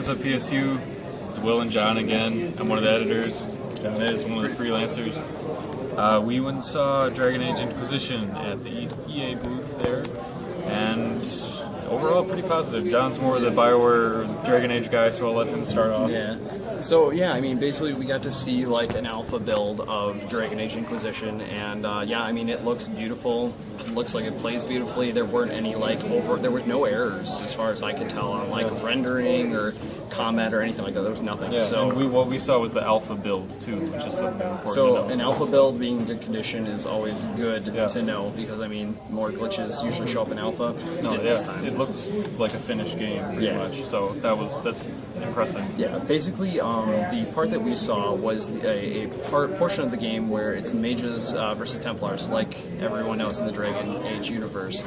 What's up, PSU? It's Will and John again. I'm one of the editors. John is one of the freelancers. We went and saw Dragon Age Inquisition at the EA booth there, and overall pretty positive. John's more the BioWare Dragon Age guy, so I'll let him start off. Yeah. So yeah, I mean, basically we got to see like an alpha build of Dragon Age Inquisition, and yeah, I mean, it looks beautiful. It looks like it plays beautifully. There weren't any there was no errors as far as I could tell on like rendering or combat or anything like that. There was nothing. Yeah, so and what we saw was the alpha build too, which is something important. So to know. an alpha build being in good condition is always good to know, because I mean, more glitches usually show up in alpha. This time. It looked like a finished game pretty much. So that's impressive. Yeah, basically, the part that we saw was a portion of the game where it's mages versus Templars, like everyone else in the Dragon Age universe.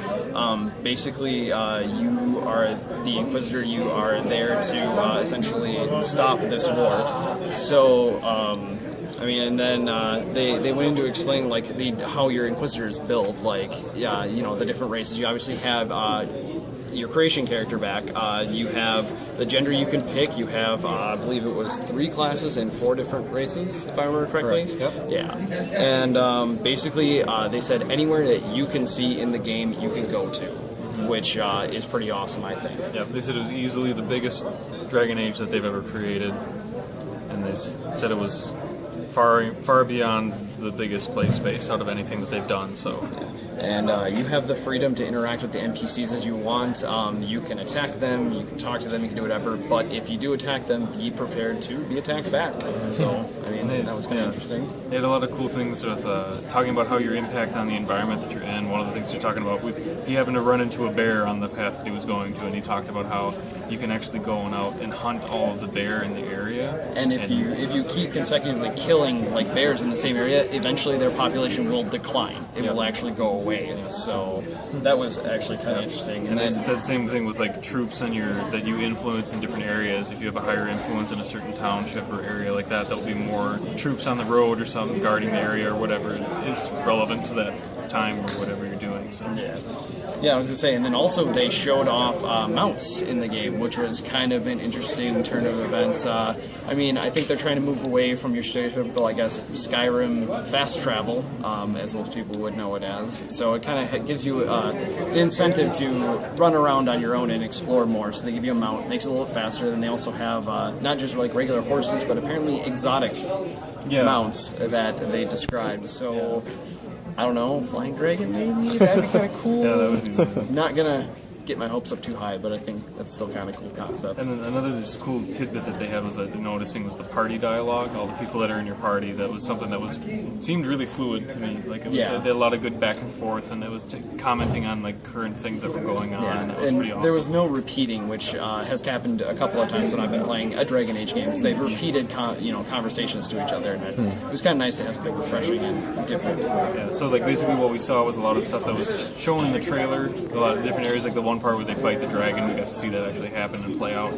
Basically, you are the Inquisitor. You are there to essentially stop this war. So, I mean, and then they went into explaining like how your Inquisitors build, like you know, the different races. You obviously have your creation character back. You have the gender you can pick. You have, I believe it was 3 classes and 4 different races, if I remember correctly. Correct. Yep. Yeah. And basically, they said anywhere that you can see in the game, you can go to, which is pretty awesome, I think. Yeah, they said it was easily the biggest Dragon Age that they've ever created, and they said it was far beyond the biggest play space out of anything that they've done. So. And you have the freedom to interact with the NPCs as you want. You can attack them, you can talk to them, you can do whatever, but if you do attack them, be prepared to be attacked back. So, I mean, that was kind of interesting. They had a lot of cool things with talking about how your impact on the environment that you're in. One of the things you're talking about, he happened to run into a bear on the path that he was going to, and he talked about how you can actually go out and hunt all of the bear in the area. And if you keep consecutively killing like bears in the same area, eventually their population will decline. It will actually go away. So that was actually kind of interesting. And they said the same thing with like troops on that you influence in different areas. If you have a higher influence in a certain township or area like that, there'll be more troops on the road or something guarding the area or whatever is relevant to that time or whatever you're doing. So yeah, I was gonna say, and then also they showed off mounts in the game, which was kind of an interesting turn of events. I mean, I think they're trying to move away from your stereotypical, I guess, Skyrim fast travel, as most people would know it as. So it kind of gives you an incentive to run around on your own and explore more. So they give you a mount, makes it a little faster. Then they also have not just like regular horses, but apparently exotic mounts that they described. So. I don't know, Flying Dragon maybe? That'd be kind of cool. Yeah, that would be amazing. Not gonna get my hopes up too high, but I think that's still kind of a cool concept. And then another just cool tidbit that they had was noticing was the party dialogue. All the people that are in your party. That was something that seemed really fluid to me. Like it was, they had a lot of good back and forth, and it was commenting on like current things that were going on. Yeah, and it was pretty awesome. There was no repeating, which has happened a couple of times when I've been playing a Dragon Age game. They've repeated conversations to each other, and it was kind of nice to have something refreshing and different. Yeah, so like basically what we saw was a lot of stuff that was shown in the trailer. A lot of different areas, like the one part where they fight the dragon. We got to see that actually happen and play out.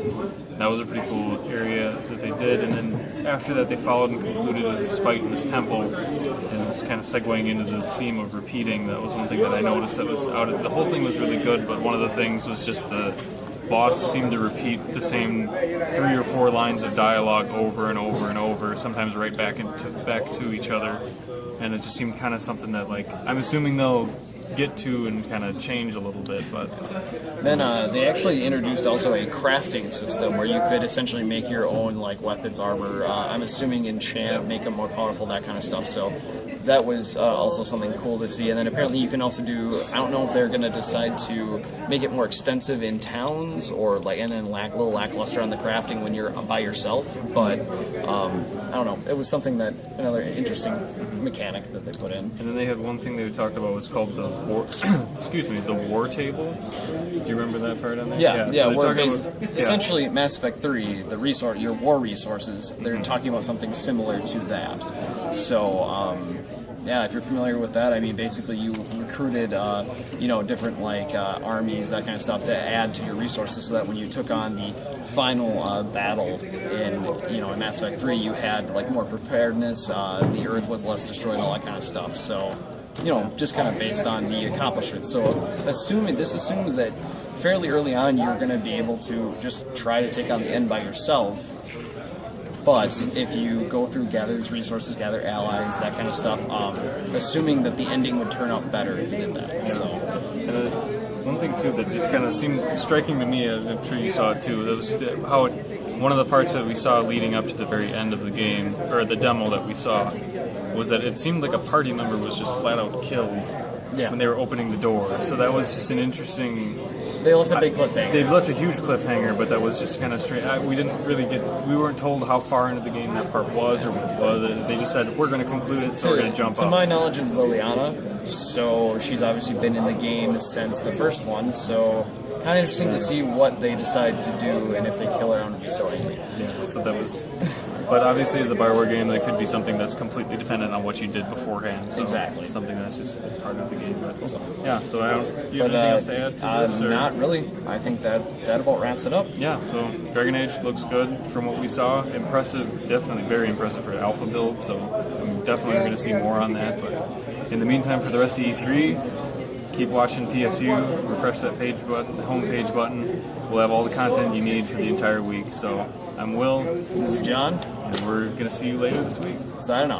That was a pretty cool area that they did. And then after that, they followed and concluded this fight in this temple, and this kind of segueing into the theme of repeating. That was one thing that I noticed that was out of the whole thing was really good, but one of the things was just the boss seemed to repeat the same 3 or 4 lines of dialogue over and over and over, sometimes right back to each other, and it just seemed kind of something that, like, I'm assuming they'll get to and kind of change a little bit. But then they actually introduced also a crafting system where you could essentially make your own like weapons, armor, I'm assuming enchant, make them more powerful, that kind of stuff. So that was also something cool to see. And then apparently you can also do, I don't know if they're going to decide to make it more extensive in towns or like, and then little lackluster on the crafting when you're by yourself, but I don't know, it was something that, another interesting mechanic that they put in. And then they had one thing they talked about was called the war, the war table. Do you remember that part on there? Yeah. So essentially Mass Effect 3, your war resources, they're talking about something similar to that. So, yeah, if you're familiar with that, I mean, basically you recruited, different like armies, that kind of stuff, to add to your resources, so that when you took on the final battle in Mass Effect 3, you had like more preparedness. The Earth was less destroyed, all that kind of stuff. So, just kind of based on the accomplishments. So, this assumes that fairly early on, you're going to be able to just try to take on the end by yourself. But if you go through, gather these resources, gather allies, that kind of stuff, assuming that the ending would turn out better if you did that. Yeah. So. And one thing too that just kind of seemed striking to me, I'm sure you saw it too, that was how one of the parts that we saw leading up to the very end of the game, or the demo that we saw, was that it seemed like a party member was just flat out killed when they were opening the door. So that was just an interesting... They left a big cliffhanger. They left a huge cliffhanger, but that was just kind of strange. We weren't told how far into the game that part was or what it was. They just said, we're going to conclude it, so we're going to jump up. To my knowledge, it was Liliana, so she's obviously been in the game since the first one, so kind of interesting to see what they decide to do and if they kill her, I'm going to be so angry. Yeah, so that was... But obviously, as a Bioware game, that could be something that's completely dependent on what you did beforehand. So exactly. Something that's just part of the game. But yeah, so do you have anything else to add to this? Or? Not really. I think that about wraps it up. Yeah, so Dragon Age looks good from what we saw. Impressive, definitely very impressive for an alpha build, so I'm definitely going to see more on that. But in the meantime, for the rest of E3, keep watching PSU, refresh that page button, the home page button. We'll have all the content you need for the entire week. So I'm Will. This is John. And we're going to see you later this week. Signing off.